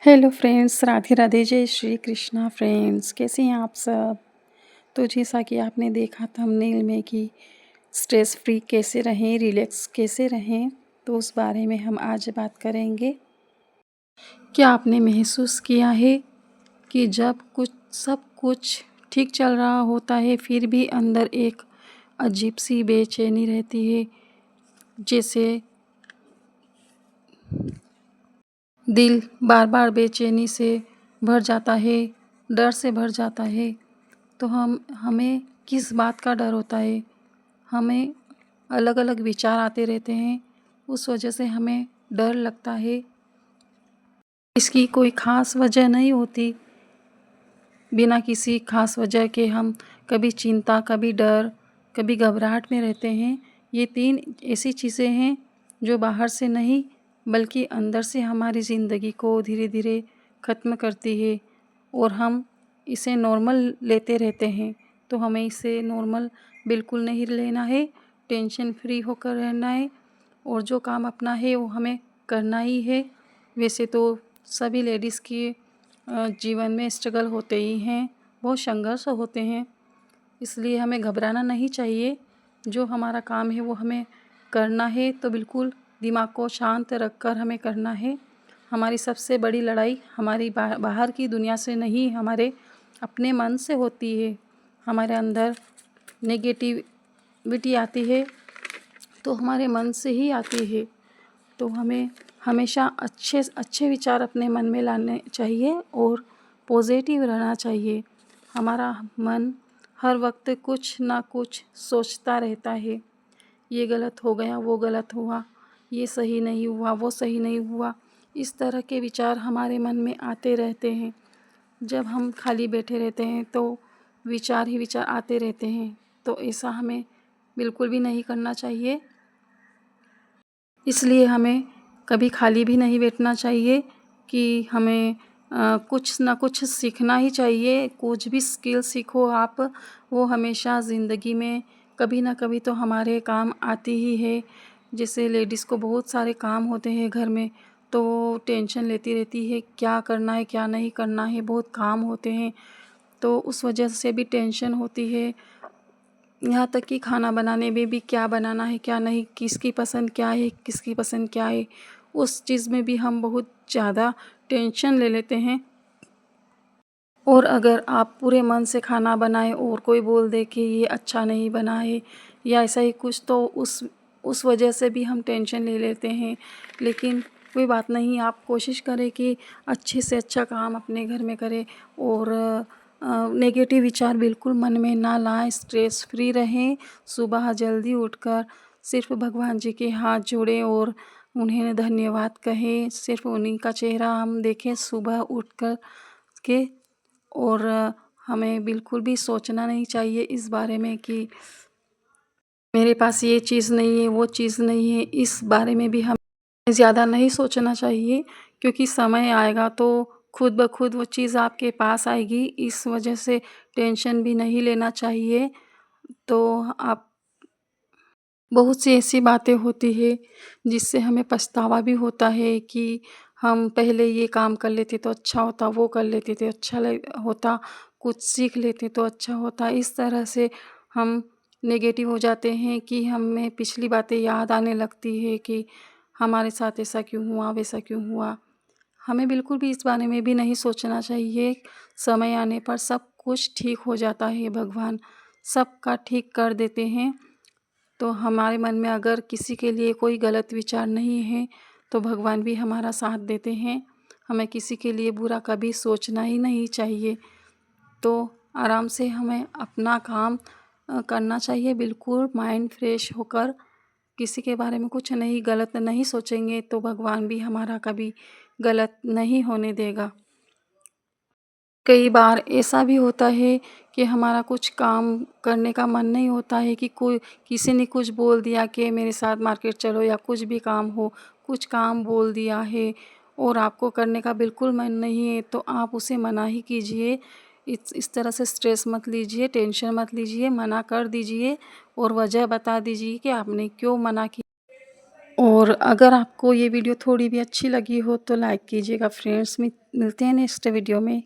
Hello friends, Radhe Radhe, जय Shri Krishna friends. कैसे हैं आप सब? तो जैसा कि आपने देखा थंबनेल में कि स्ट्रेस फ्री कैसे रहें, रिलैक्स कैसे रहें, तो उस बारे में हम आज बात करेंगे। क्या आपने महसूस किया है कि जब सब कुछ ठीक चल रहा होता है फिर भी अंदर एक अजीब सी बेचैनी रहती है, जैसे दिल बार बार बेचैनी से भर जाता है, डर से भर जाता है। तो हमें किस बात का डर होता है? हमें अलग अलग विचार आते रहते हैं, उस वजह से हमें डर लगता है। इसकी कोई ख़ास वजह नहीं होती। बिना किसी ख़ास वजह के हम कभी चिंता, कभी डर, कभी घबराहट में रहते हैं। ये 3 ऐसी चीज़ें हैं जो बाहर से नहीं बल्कि अंदर से हमारी ज़िंदगी को धीरे धीरे ख़त्म करती है और हम इसे नॉर्मल लेते रहते हैं। तो हमें इसे नॉर्मल बिल्कुल नहीं लेना है, टेंशन फ्री होकर रहना है और जो काम अपना है वो हमें करना ही है। वैसे तो सभी लेडीज़ की जीवन में स्ट्रगल होते ही हैं, बहुत संघर्ष होते हैं, इसलिए हमें घबराना नहीं चाहिए। जो हमारा काम है वो हमें करना है, तो बिल्कुल दिमाग को शांत रखकर हमें करना है। हमारी सबसे बड़ी लड़ाई हमारी बाहर की दुनिया से नहीं, हमारे अपने मन से होती है। हमारे अंदर नेगेटिविटी आती है तो हमारे मन से ही आती है। तो हमें हमेशा अच्छे अच्छे विचार अपने मन में लाने चाहिए और पॉजिटिव रहना चाहिए। हमारा मन हर वक्त कुछ ना कुछ सोचता रहता है, ये गलत हो गया, वो गलत हुआ, ये सही नहीं हुआ, वो सही नहीं हुआ। इस तरह के विचार हमारे मन में आते रहते हैं। जब हम खाली बैठे रहते हैं तो विचार ही विचार आते रहते हैं, तो ऐसा हमें बिल्कुल भी नहीं करना चाहिए। इसलिए हमें कभी खाली भी नहीं बैठना चाहिए कि हमें कुछ ना कुछ सीखना ही चाहिए। कुछ भी स्किल सीखो आप, वो हमेशा ज़िंदगी में कभी ना कभी तो हमारे काम आती ही है। जैसे लेडीज़ को बहुत सारे काम होते हैं घर में, तो वो टेंशन लेती रहती है, क्या करना है क्या नहीं करना है, बहुत काम होते हैं, तो उस वजह से भी टेंशन होती है। यहाँ तक कि खाना बनाने में भी क्या बनाना है क्या नहीं, किसकी पसंद क्या है, किसकी पसंद क्या है, उस चीज़ में भी हम बहुत ज़्यादा टेंशन ले लेते हैं। और अगर आप पूरे मन से खाना बनाएं और कोई बोल दे कि ये अच्छा नहीं बना है या ऐसा ही कुछ, तो उस वजह से भी हम टेंशन ले लेते हैं। लेकिन कोई बात नहीं, आप कोशिश करें कि अच्छे से अच्छा काम अपने घर में करें और नेगेटिव विचार बिल्कुल मन में ना लाएं, स्ट्रेस फ्री रहें। सुबह जल्दी उठकर सिर्फ भगवान जी के हाथ जोड़ें और उन्हें धन्यवाद कहें। सिर्फ उन्हीं का चेहरा हम देखें सुबह उठकर के। और हमें बिल्कुल भी सोचना नहीं चाहिए इस बारे में कि मेरे पास ये चीज़ नहीं है, वो चीज़ नहीं है। इस बारे में भी हमें ज़्यादा नहीं सोचना चाहिए, क्योंकि समय आएगा तो खुद ब खुद वो चीज़ आपके पास आएगी। इस वजह से टेंशन भी नहीं लेना चाहिए। तो आप बहुत सी ऐसी बातें होती है जिससे हमें पछतावा भी होता है कि हम पहले ये काम कर लेते तो अच्छा होता, वो कर लेते तो अच्छा होता, कुछ सीख लेते तो अच्छा होता। इस तरह से हम नेगेटिव हो जाते हैं कि हमें पिछली बातें याद आने लगती है कि हमारे साथ ऐसा क्यों हुआ, वैसा क्यों हुआ। हमें बिल्कुल भी इस बारे में भी नहीं सोचना चाहिए। समय आने पर सब कुछ ठीक हो जाता है, भगवान सबका ठीक कर देते हैं। तो हमारे मन में अगर किसी के लिए कोई गलत विचार नहीं है तो भगवान भी हमारा साथ देते हैं। हमें किसी के लिए बुरा कभी सोचना ही नहीं चाहिए। तो आराम से हमें अपना काम करना चाहिए, बिल्कुल माइंड फ्रेश होकर। किसी के बारे में कुछ नहीं गलत नहीं सोचेंगे तो भगवान भी हमारा कभी गलत नहीं होने देगा। कई बार ऐसा भी होता है कि हमारा कुछ काम करने का मन नहीं होता है कि कोई किसी ने कुछ बोल दिया कि मेरे साथ मार्केट चलो या कुछ भी काम हो, कुछ काम बोल दिया है और आपको करने का बिल्कुल मन नहीं है, तो आप उसे मना ही कीजिए। इस तरह से स्ट्रेस मत लीजिए, टेंशन मत लीजिए, मना कर दीजिए और वजह बता दीजिए कि आपने क्यों मना किया। और अगर आपको ये वीडियो थोड़ी भी अच्छी लगी हो तो लाइक कीजिएगा फ्रेंड्स। मिलते हैं नेक्स्ट वीडियो में।